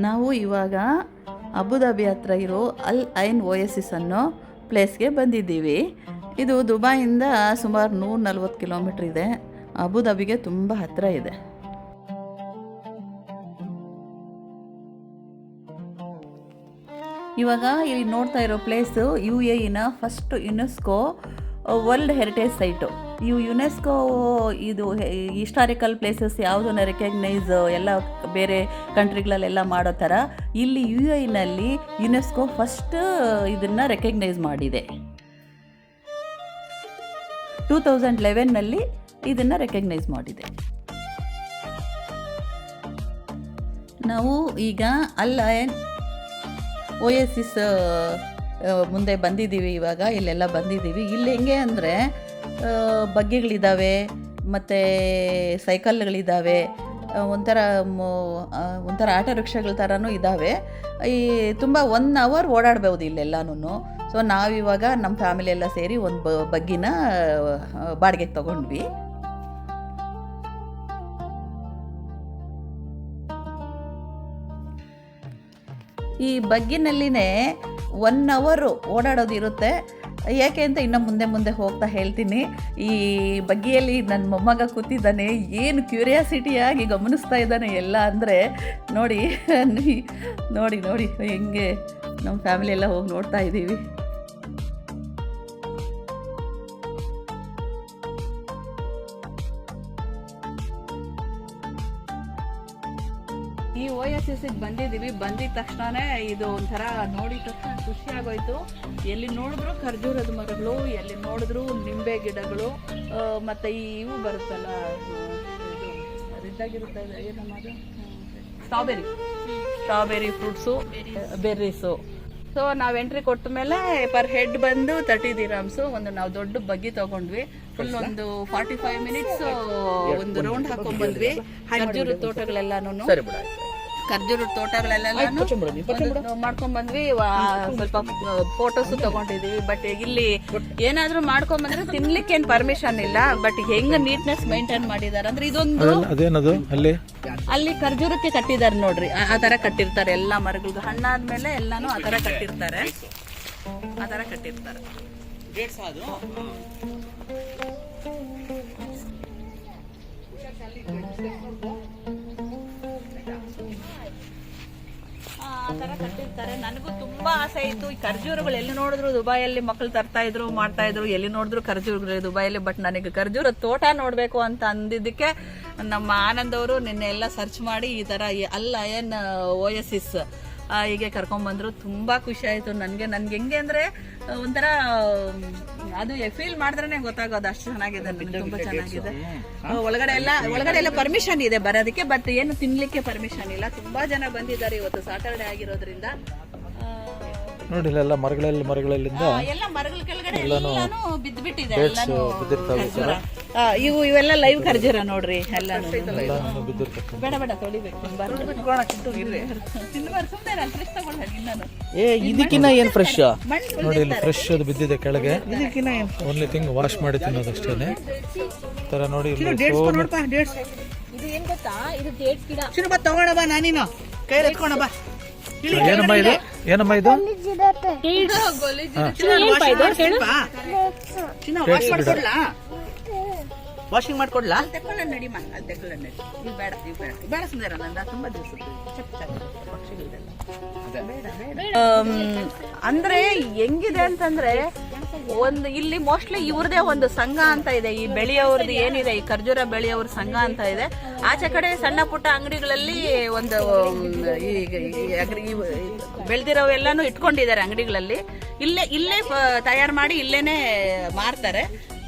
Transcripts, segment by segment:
ನಾವು ಇವಾಗ ಅಬುದಾಬಿ ಹತ್ರ ಇರೋ ಅಲ್ ಐನ್ ಓಯಸಿಸ್ ಅನ್ನೋ ಪ್ಲೇಸ್ಗೆ ಬಂದಿದ್ದೀವಿ. ಇದು ದುಬೈಯಿಂದ ಸುಮಾರು 140 ಕಿಲೋಮೀಟ್ರ್ ಇದೆ. ಅಬುದಾಬಿಗೆ ತುಂಬ ಹತ್ತಿರ ಇದೆ. ಇವಾಗ ಇಲ್ಲಿ ನೋಡ್ತಾ ಇರೋ ಪ್ಲೇಸು UAEನ first UNESCO world heritage site. UNESCO ಇದು ಹಿಸ್ಟಾರಿಕಲ್ ಪ್ಲೇಸಸ್ ಯಾವುದನ್ನ ರೆಕಗ್ನೈಸ್ ಎಲ್ಲ ಬೇರೆ ಕಂಟ್ರಿಗಳಲ್ಲೆಲ್ಲ ಮಾಡೋ ಥರ ಇಲ್ಲಿ UAEನಲ್ಲಿ ಯುನೆಸ್ಕೋ ಫಸ್ಟ್ ಇದನ್ನು ರೆಕಗ್ನೈಸ್ ಮಾಡಿದೆ. 2011ನಲ್ಲಿ ಇದನ್ನು ರೆಕಗ್ನೈಸ್ ಮಾಡಿದೆ. ನಾವು ಈಗ ಅಲ್ ಐನ್ ಓಯಸಿಸ್ ಮುಂದೆ ಬಂದಿದ್ದೀವಿ. ಇವಾಗ ಇಲ್ಲೆಲ್ಲ ಬಂದಿದ್ದೀವಿ. ಇಲ್ಲಿ ಹೆಂಗೆ ಅಂದರೆ ಬಗ್ಗಿಗಳಿದ್ದಾವೆ ಮತ್ತು ಸೈಕಲ್ಗಳಿದ್ದಾವೆ, ಒಂಥರ ಆಟೋ ರಿಕ್ಷಾಗಳ ಥರನೂ ಇದ್ದಾವೆ. ಈ ತುಂಬ 1 ಅವರ್ ಓಡಾಡ್ಬೋದು ಇಲ್ಲೆಲ್ಲನೂ. ಸೊ ನಾವಿವಾಗ ನಮ್ಮ ಫ್ಯಾಮಿಲಿ ಎಲ್ಲ ಸೇರಿ ಒಂದು ಬಗ್ಗಿನ ಬಾಡಿಗೆಗೆ ತೊಗೊಂಡ್ವಿ. ಈ ಬಗ್ಗಿನಲ್ಲಿನೇ 1 ಅವರು ಓಡಾಡೋದು ಇರುತ್ತೆ. ಯಾಕೆ ಅಂತ ಇನ್ನು ಮುಂದೆ ಹೋಗ್ತಾ ಹೇಳ್ತೀನಿ. ಈ ಬಗ್ಗಿಯಲ್ಲಿ ನನ್ನ ಮೊಮ್ಮಗ ಕೂತಿದ್ದಾನೆ, ಏನು ಕ್ಯೂರಿಯಾಸಿಟಿಯಾಗಿ ಗಮನಿಸ್ತಾ ಇದ್ದಾನೆ ಎಲ್ಲ ಅಂದರೆ ನೋಡಿ ಹೆಂಗೆ ನಮ್ಮ ಫ್ಯಾಮಿಲಿ ಎಲ್ಲ ಹೋಗಿ ನೋಡ್ತಾ ಇದ್ದೀವಿ. ಈ ಓಯಸಿಸ್ಗೆ ಬಂದಿದ್ದೀವಿ. ಬಂದಿದ ತಕ್ಷಣವೇ ಇದು ಒಂಥರ ನೋಡಿದ ತಕ್ಷಣ ಖುಷಿ ಆಗೋಯ್ತು. ಎಲ್ಲಿ ನೋಡಿದ್ರು ಖರ್ಜೂರದ ಮರಗಳು, ಎಲ್ಲಿ ನೋಡಿದ್ರು ನಿಂಬೆ ಗಿಡಗಳು, ಮತ್ತು ಇವು ಬರುತ್ತಲ್ಲ ಇದಾಗಿರುತ್ತೆ, ಏನಮ್ಮದು ಸ್ಟ್ರಾಬೆರಿ ಫ್ರೂಟ್ಸು, ಬೆರ್ರೀಸು. ಸೊ ನಾವು ಎಂಟ್ರಿ ಕೊಟ್ಟ ಮೇಲೆ ಪರ್ ಹೆಡ್ ಬಂದು 30 ದಿರಮ್ಸು. ನಾವು ದೊಡ್ಡ ಬಗ್ಗಿ ತೊಗೊಂಡ್ವಿ. ಫುಲ್ ಒಂದು 45 ಮಿನಿಟ್ಸ್ ಒಂದು ರೌಂಡ್ ಹಾಕೊಂಡ್ಬಂದ್ವಿ. ಖರ್ಜೂರದ ತೋಟಗಳೆಲ್ಲನೂ ಮಾಡ್ಕೊಂಡ್ಬಂದ್ವಿ. ಸ್ವಲ್ಪ ಫೋಟೋಸು ತಗೊಂಡಿದೀವಿ. ಬಟ್ ಇಲ್ಲಿ ಏನಾದ್ರೂ ಮಾಡ್ಕೊಂಡ್ಬಂದ್ರೆ ತಿನ್ಲಿಕ್ಕೆ ಏನ್ ಪರ್ಮಿಷನ್ ಇಲ್ಲ. ಬಟ್ ಹೆಂಗ ನೀಟ್ನೆಸ್ ಮೇಂಟೈನ್ ಮಾಡಿದಾರೆ ಅಂದ್ರೆ ಇದೊಂದು ಅಲ್ಲಿ ಖರ್ಜೂರಕ್ಕೆ ಕಟ್ಟಿದಾರೆ ನೋಡ್ರಿ. ಆ ತರ ಕಟ್ಟಿರ್ತಾರೆ ಎಲ್ಲ ಮರಗಳು. ಹಣ್ಣಾದ್ಮೇಲೆ ಎಲ್ಲಾನು ಆ ತರ ಕಟ್ಟಿರ್ತಾರೆ. ಆ ಥರ ಕಟ್ಟಿರ್ತಾರೆ. ನನಗೂ ತುಂಬಾ ಆಸೆ ಇತ್ತು ಈ ಖರ್ಜೂರಗಳು. ಎಲ್ಲಿ ನೋಡಿದ್ರು ದುಬೈಯಲ್ಲಿ ಮಕ್ಕಳು ತರ್ತಾ ಇದ್ರು, ಮಾಡ್ತಾ ಇದ್ರು, ಎಲ್ಲಿ ನೋಡಿದ್ರು ಖರ್ಜೂರಗಳು ದುಬೈಯಲ್ಲಿ. ಬಟ್ ನನಗೆ ಖರ್ಜೂರ ತೋಟ ನೋಡ್ಬೇಕು ಅಂತ ಅಂದಿದ್ದಕ್ಕೆ ನಮ್ಮ ಆನಂದ್ ಅವರು ನಿನ್ನೆ ಎಲ್ಲ ಸರ್ಚ್ ಮಾಡಿ ಈ ತರ ಅಲ್ ಐನ್ ಓಯಸಿಸ್ ಹೀಗೆ ಕರ್ಕೊಂಡ್ಬಂದ್ರು. ತುಂಬಾ ಖುಷಿ ಆಯ್ತು ನನಗೆ ಹೆಂಗೆ ಅಂದ್ರೆ ಒಂಥರ ಅದು ಫೀಲ್ ಮಾಡಿದ್ರೆ ಗೊತ್ತಾಗೋದು ಅಷ್ಟು ಚೆನ್ನಾಗಿದೆ. ತುಂಬಾ ಚೆನ್ನಾಗಿದೆ. ಒಳಗಡೆ ಎಲ್ಲ ಪರ್ಮಿಷನ್ ಇದೆ ಬರೋದಕ್ಕೆ, ಬಟ್ ಏನು ತಿನ್ಲಿಕ್ಕೆ ಪರ್ಮಿಷನ್ ಇಲ್ಲ. ತುಂಬಾ ಜನ ಬಂದಿದ್ದಾರೆ ಇವತ್ತು ಸಾಟರ್ಡೆ ಆಗಿರೋದ್ರಿಂದ. ನೋಡಿ ಎಲ್ಲ ಮರಗಳಿಂದ ಎಲ್ಲ ಮರಗಳ ಕೆಳಗಡೆ ಎಲ್ಲಾನು ಬಿದ್ದ್ಬಿಟ್ಟಿದೆ. ಇವೆಲ್ಲ ಲೈವ್ ಖರ್ಜೂರ ನೋಡ್ರಿ. ಎಲ್ಲಾನು ಬೇಡ ತೊಳಿಬೇಕು. ಇದಕ್ಕಿನ್ನ ಏನ್ ಫ್ರೆಶ್ ನೋಡಿ, ಇಲ್ಲಿ ಫ್ರೆಶ್ ಅದು ಬಿದ್ದಿದೆ ಕೆಳಗೆ. ಓನ್ಲಿ ಥಿಂಗ್ ವಾಶ್ ಮಾಡಿ ತಿನ್ನೋದಷ್ಟೇನೆ. ತರ ನೋಡಿ ತಗೊಂಡ ನಾನಿನ ಕೈ ಎತ್ಕೊಂಡ ಬಾ. ಏನಮ್ಮ ಇದು ವಾಷಿಂಗ್ ಮಾಡ್ಕೊಡ್ಲಾ? ಅಂದ್ರೆ ಹೆಂಗಿದೆ ಅಂತಂದ್ರೆ ಒಂದು ಇಲ್ಲಿ ಮೋಸ್ಟ್ಲಿ ಇವ್ರದೇ ಒಂದು ಸಂಘ ಅಂತ ಇದೆ. ಈ ಬೆಳೆಯವ್ರದ್ದು ಏನಿದೆ, ಈ ಖರ್ಜೂರ ಬೆಳೆಯವ್ರ ಸಂಘ ಅಂತ ಇದೆ. ಆಚೆ ಕಡೆ ಸಣ್ಣ ಪುಟ್ಟ ಅಂಗಡಿಗಳಲ್ಲಿ ಒಂದು ಬೆಳೆದಿರೋವೆಲ್ಲಾನು ಇಟ್ಕೊಂಡಿದ್ದಾರೆ ಅಂಗಡಿಗಳಲ್ಲಿ. ಇಲ್ಲೇ ತಯಾರು ಮಾಡಿ ಇಲ್ಲೇನೆ ಮಾರ್ತಾರೆ.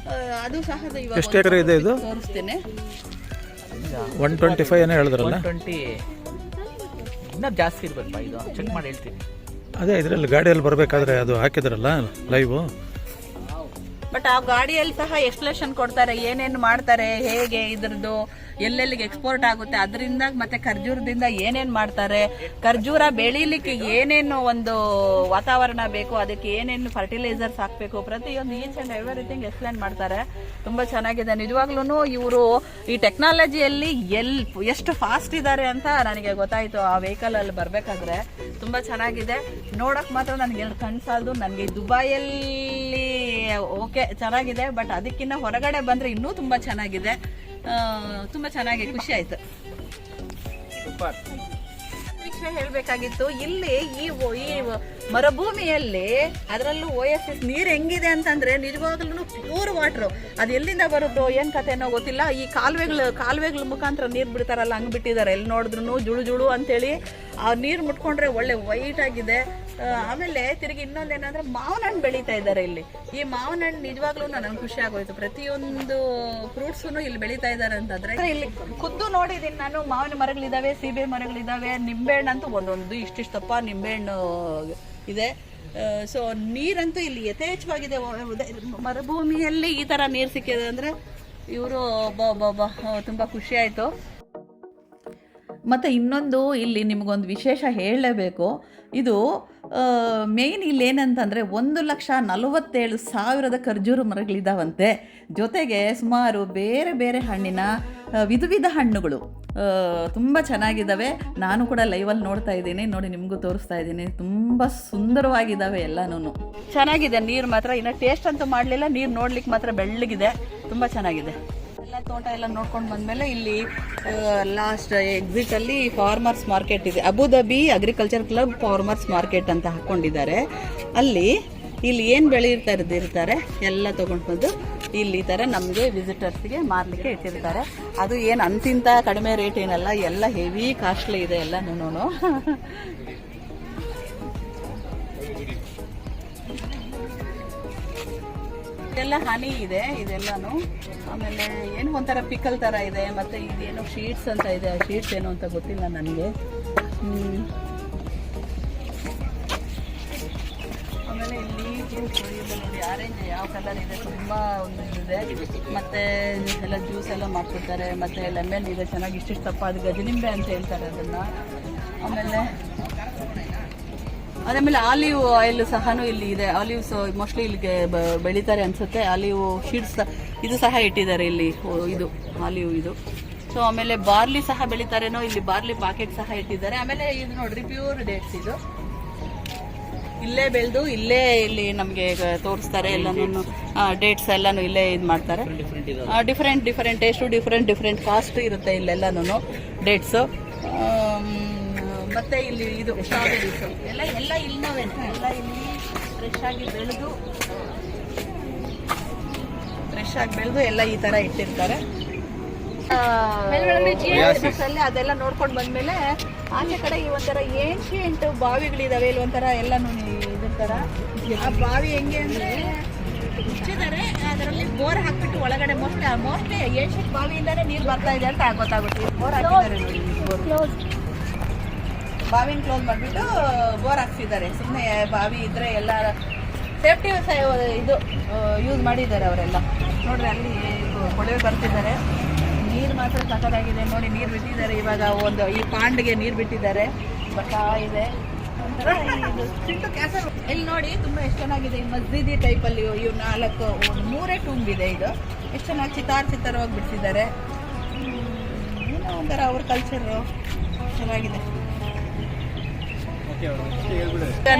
ಅದು ಸಹ ಎಷ್ಟು ಎಕರೆ ಇದೆ ಇದು? ತೋರಿಸ್ತೇನೆ. 125 ಏನೋ ಹೇಳಿದ್ರಲ್ಲ. 120 ಇನ್ನೂ ಜಾಸ್ತಿ ಇರ್ಬೇಕಪ್ಪ. ಇದು ಚೆಕ್ ಮಾಡಿ ಹೇಳ್ತೀನಿ. ಅದೇ ಇದರಲ್ಲಿ ಗಾಡಿಯಲ್ಲಿ ಬರಬೇಕಾದ್ರೆ ಅದು ಹಾಕಿದ್ರಲ್ಲ ಲೈವ್. ಬಟ್ ಆ ಗಾಡಿಯಲ್ಲಿ ಸಹ ಎಕ್ಸ್ಪ್ಲೇಷನ್ ಕೊಡ್ತಾರೆ, ಏನೇನು ಮಾಡ್ತಾರೆ, ಹೇಗೆ ಇದ್ರದ್ದು ಎಲ್ಲೆಲ್ಲಿಗೆ ಎಕ್ಸ್ಪೋರ್ಟ್ ಆಗುತ್ತೆ, ಅದರಿಂದ ಮತ್ತೆ ಖರ್ಜೂರದಿಂದ ಏನೇನು ಮಾಡ್ತಾರೆ, ಖರ್ಜೂರ ಬೆಳೀಲಿಕ್ಕೆ ಏನೇನು ಒಂದು ವಾತಾವರಣ ಬೇಕು, ಅದಕ್ಕೆ ಏನೇನು ಫರ್ಟಿಲೈಸರ್ಸ್ ಹಾಕಬೇಕು, ಪ್ರತಿಯೊಂದು ಈಚ್ ಅಂಡ್ ಎವ್ರಿಥಿಂಗ್ ಎಕ್ಸ್ಪ್ಲೇನ್ ಮಾಡ್ತಾರೆ. ತುಂಬ ಚೆನ್ನಾಗಿದೆ ನಿಜವಾಗ್ಲೂ. ಇವರು ಈ ಟೆಕ್ನಾಲಜಿಯಲ್ಲಿ ಎಷ್ಟು ಫಾಸ್ಟ್ ಇದ್ದಾರೆ ಅಂತ ನನಗೆ ಗೊತ್ತಾಯಿತು ಆ ವೆಹಿಕಲಲ್ಲಿ ಬರಬೇಕಾದ್ರೆ. ತುಂಬ ಚೆನ್ನಾಗಿದೆ ನೋಡೋಕೆ ಮಾತ್ರ ನನಗೆ ಕಣ್ಸಾಲ್ದು. ನನಗೆ ದುಬೈಯಲ್ಲಿ ಓಕೆ ಚೆನ್ನಾಗಿದೆ, ಬಟ್ ಅದಕ್ಕಿಂತ ಹೊರಗಡೆ ಬಂದರೆ ಇನ್ನೂ ತುಂಬ ಚೆನ್ನಾಗಿದೆ. ತುಂಬ ಚೆನ್ನಾಗಿ ಖುಷಿ ಆಯಿತು. ವಿಷಯ ಹೇಳಬೇಕಾಗಿತ್ತು, ಇಲ್ಲಿ ಈ ಮರುಭೂಮಿಯಲ್ಲಿ ಅದರಲ್ಲೂ OSS ನೀರು ಹೆಂಗಿದೆ ಅಂತಂದ್ರೆ ನಿಜವಾಗ್ಲೂ ಪ್ಯೂರ್ ವಾಟರ್. ಅದು ಎಲ್ಲಿಂದ ಬರುತ್ತೋ ಏನು ಕಥೆನೋ ಗೊತ್ತಿಲ್ಲ. ಈ ಕಾಲುವೆಗಳ ಮುಖಾಂತರ ನೀರು ಬಿಡ್ತಾರಲ್ಲ, ಹಂಗೆ ಬಿಟ್ಟಿದ್ದಾರೆ. ಎಲ್ಲಿ ನೋಡಿದ್ರು ಜುಳು ಜುಳು ಅಂತೇಳಿ ಆ ನೀರು ಮುಟ್ಕೊಂಡ್ರೆ ಒಳ್ಳೆ ವೈಟ್ ಆಗಿದೆ. ಆಮೇಲೆ ತಿರುಗಿ ಇನ್ನೊಂದೇನಂದ್ರೆ ಮಾವಿನ ಹಣ್ಣು ಬೆಳೀತಾ ಇದ್ದಾರೆ ಇಲ್ಲಿ. ಈ ಮಾವಿನ ಹಣ್ಣು ನಿಜವಾಗ್ಲೂ ನನಗೆ ಖುಷಿ ಆಗೋಯ್ತು. ಪ್ರತಿಯೊಂದು ಫ್ರೂಟ್ಸು ಇಲ್ಲಿ ಬೆಳೀತಾ ಇದ್ದಾರೆ ಅಂತಂದ್ರೆ ಇಲ್ಲಿ ಖುದ್ದು ನೋಡಿದ್ದೀನಿ ನಾನು. ಮಾವಿನ ಮರಗಳಿದಾವೆ, ಸೀಬೆ ಮರಗಳಿದಾವೆ, ನಿಂಬೆಹಣ್ಣು ಅಂತೂ ಒಂದೊಂದು ಇಷ್ಟಿಷ್ಟಪ್ಪ ನಿಂಬೆಹಣ್ಣು ಇದೆ. ಸೊ ನೀರಂತೂ ಇಲ್ಲಿ ಯಥೇಚ್ಛವಾಗಿದೆ. ಮರುಭೂಮಿಯಲ್ಲಿ ಈ ತರ ನೀರು ಸಿಕ್ಕಿದೆ ಅಂದ್ರೆ ಇವರು ತುಂಬಾ ಖುಷಿ ಆಯ್ತು. ಮತ್ತು ಇನ್ನೊಂದು ಇಲ್ಲಿ ನಿಮಗೊಂದು ವಿಶೇಷ ಹೇಳಲೇಬೇಕು. ಇದು ಮೇಯ್ನ್ ಇಲ್ಲಿ ಏನಂತಂದರೆ 1,47,000 ಖರ್ಜೂರ ಮರಗಳಿದ್ದಾವಂತೆ. ಜೊತೆಗೆ ಸುಮಾರು ಬೇರೆ ಬೇರೆ ಹಣ್ಣಿನ ವಿಧ ಹಣ್ಣುಗಳು ತುಂಬ ಚೆನ್ನಾಗಿದ್ದಾವೆ. ನಾನು ಕೂಡ ಲೈವಲ್ಲಿ ನೋಡ್ತಾ ಇದ್ದೀನಿ, ನೋಡಿ ನಿಮಗೂ ತೋರಿಸ್ತಾ ಇದ್ದೀನಿ. ತುಂಬ ಸುಂದರವಾಗಿದ್ದಾವೆ ಎಲ್ಲನೂ. ಚೆನ್ನಾಗಿದೆ ನೀರು ಮಾತ್ರ. ಇನ್ನು ಟೇಸ್ಟ್ ಅಂತೂ ಮಾಡಲಿಲ್ಲ, ನೀರು ನೋಡ್ಲಿಕ್ಕೆ ಮಾತ್ರ ಬೆಳ್ಳಗಿದೆ, ತುಂಬ ಚೆನ್ನಾಗಿದೆ. ಎಲ್ಲ ತೋಟ ಎಲ್ಲ ನೋಡ್ಕೊಂಡು ಬಂದಮೇಲೆ ಇಲ್ಲಿ ಲಾಸ್ಟ್ ಎಕ್ಸಿಟಲ್ಲಿ ಫಾರ್ಮರ್ಸ್ ಮಾರ್ಕೆಟ್ ಇದೆ. Abu Dhabi agriculture club farmers market ಅಂತ ಹಾಕ್ಕೊಂಡಿದ್ದಾರೆ. ಇಲ್ಲಿ ಏನು ಬೆಳೀತಾರೆ ಎಲ್ಲ ತೊಗೊಂಡು ಬಂದು ಇಲ್ಲಿ ಈ ಥರ ನಮಗೆ ವಿಸಿಟರ್ಸ್ಗೆ ಮಾರಲಿಕ್ಕೆ ಇಟ್ಟಿರ್ತಾರೆ. ಅದು ಏನು ಅಂತಿಂತ ಕಡಿಮೆ ರೇಟ್ ಏನಲ್ಲ, ಎಲ್ಲ ಹೆವಿ ಕಾಸ್ಟ್ಲಿ ಇದೆ ಎಲ್ಲನೂ. ಇದೆಲ್ಲ ಹನಿ ಇದೆ ಇದೆಲ್ಲಾನು. ಆಮೇಲೆ ಏನು ಒಂಥರ ಪಿಕಲ್ ಥರ ಇದೆ. ಮತ್ತು ಇದೇನೋ ಶೀಟ್ಸ್ ಅಂತ ಇದೆ, ಆ ಶೀಟ್ಸ್ ಏನು ಅಂತ ಗೊತ್ತಿಲ್ಲ ನನಗೆ. ಆಮೇಲೆ ಇಲ್ಲಿ ನೋಡಿ ಆರೆಂಜ್ ಯಾವ ಕಲರ್ ಇದೆ, ತುಂಬ ಒಂದು ಇದೆ. ಮತ್ತು ಎಲ್ಲ ಜ್ಯೂಸ್ ಎಲ್ಲ ಮಾಡ್ಕೊಡ್ತಾರೆ. ಮತ್ತು ಲೆಮನ್ ಇದೆ ಚೆನ್ನಾಗಿ ಇಷ್ಟಿಷ್ಟಪ್ಪ, ಅದು ಗಜನಿಂಬೆ ಅಂತ ಹೇಳ್ತಾರೆ ಅದನ್ನು. ಆಮೇಲೆ ಆಲಿವ್ ಆಯಿಲ್ ಸಹನೂ ಇಲ್ಲಿ ಇದೆ. ಆಲಿವ್ಸ್ ಮೋಸ್ಟ್ಲಿ ಇಲ್ಲಿಗೆ ಬೆಳೀತಾರೆ ಅನ್ಸುತ್ತೆ. ಆಲಿವ್ ಶೀಟ್ಸ್ ಇದು ಸಹ ಇಟ್ಟಿದ್ದಾರೆ ಇಲ್ಲಿ, ಇದು ಆಲಿವ್ ಇದು. ಸೊ ಆಮೇಲೆ ಬಾರ್ಲಿ ಸಹ ಬೆಳೀತಾರೇನೋ, ಇಲ್ಲಿ ಬಾರ್ಲಿ ಪಾಕೆಟ್ ಸಹ ಇಟ್ಟಿದ್ದಾರೆ. ಆಮೇಲೆ ಇದು ನೋಡ್ರಿ ಪ್ಯೂರ್ ಡೇಟ್ಸ್, ಇದು ಇಲ್ಲೇ ಬೆಳೆದು ಇಲ್ಲೇ ಇಲ್ಲಿ ನಮಗೆ ತೋರಿಸ್ತಾರೆ ಎಲ್ಲನೂ. ಡೇಟ್ಸ್ ಎಲ್ಲನೂ ಇಲ್ಲೇ ಇದು ಮಾಡ್ತಾರೆ. ಡಿಫ್ರೆಂಟ್ ಟೇಸ್ಟು, ಡಿಫ್ರೆಂಟ್ ಕಾಸ್ಟ್ ಇರುತ್ತೆ ಇಲ್ಲೆಲ್ಲನೂ ಡೇಟ್ಸು. ಮತ್ತೆ ಇಲ್ಲಿ ಇದು ಸ್ಟ್ರಾಬೆರೀಸು ಎಲ್ಲ ಇಲ್ಲವೇ, ಎಲ್ಲ ಇಲ್ಲಿ ಫ್ರೆಶ್ ಆಗಿ ಬೆಳೆದು ಎಲ್ಲ ಈ ತರ ಇಟ್ಟಿರ್ತಾರೆ. ಅದೆಲ್ಲ ನೋಡ್ಕೊಂಡು ಬಂದ್ಮೇಲೆ ಆಚೆ ಕಡೆ ಈ ಒಂಥರ ಏನ್ಶಿಯಂಟ್ ಬಾವಿಗಳಿದಾವೆ. ಇಲ್ಲಿ ಒಂಥರ ಎಲ್ಲಾನು ಇದ್ರ ತರ. ಆ ಬಾವಿ ಹೆಂಗೆ ಅಂದ್ರೆ ಮುಚ್ಚಿದ್ದಾರೆ, ಅದರಲ್ಲಿ ಬೋರ್ ಹಾಕ್ಬಿಟ್ಟು ಒಳಗಡೆ ಮೋಸ್ಟ್ಲಿ ಏನ್ಶಿಯಂಟ್ ಬಾವಿಯಿಂದಾನೇ ನೀರು ಬರ್ತಾ ಇದೆ ಅಂತ ಗೊತ್ತಾಗುತ್ತೆ. ಬೋರ್ ಹಾಕಿದ್ದಾರೆ ನೋಡಿ, ಬಾವಿನ ಕ್ಲೋಸ್ ಮಾಡಿಬಿಟ್ಟು ಬೋರ್ ಹಾಕ್ಸಿದ್ದಾರೆ. ಸುಮ್ಮನೆ ಬಾವಿ ಇದ್ರೆ ಎಲ್ಲ ಸೇಫ್ಟಿ ಇದು ಯೂಸ್ ಮಾಡಿದ್ದಾರೆ ಅವರೆಲ್ಲ. ನೋಡ್ರಿ ಅಲ್ಲಿ ಕೊಳವೆ ಬರ್ತಿದ್ದಾರೆ. ನೀರು ಮಾತ್ರ ಸಕ್ಕತ್ತಾಗಿದೆ ನೋಡಿ. ನೀರು ಬಿಟ್ಟಿದ್ದಾರೆ ಇವಾಗ, ಒಂದು ಈ ಪಾಂಡ್ಗೆ ನೀರು ಬಿಟ್ಟಿದ್ದಾರೆ, ಬರ್ತಾ ಇದೆ. ಇಲ್ಲಿ ನೋಡಿ ತುಂಬ ಎಷ್ಟು ಚೆನ್ನಾಗಿದೆ. ಈ ಮಸ್ಜಿದಿ ಟೈಪಲ್ಲಿ ಇವು 3 ಟೂಂಬ್ ಇದೆ. ಇದು ಎಷ್ಟು ಚೆನ್ನಾಗಿ ಚಿತ್ತಾರವಾಗಿ ಬಿಡಿಸಿದ್ದಾರೆ. ಏನೋ ಒಂಥರ ಅವ್ರ ಕಲ್ಚರು ಚೆನ್ನಾಗಿದೆ.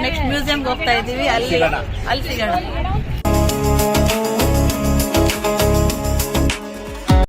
ನೆಕ್ಸ್ಟ್ ಮ್ಯೂಸಿಯಂಗೆ ಹೋಗ್ತಾ ಇದ್ದೀವಿ, ಅಲ್ಲಿ ಸಿಗೋಣ.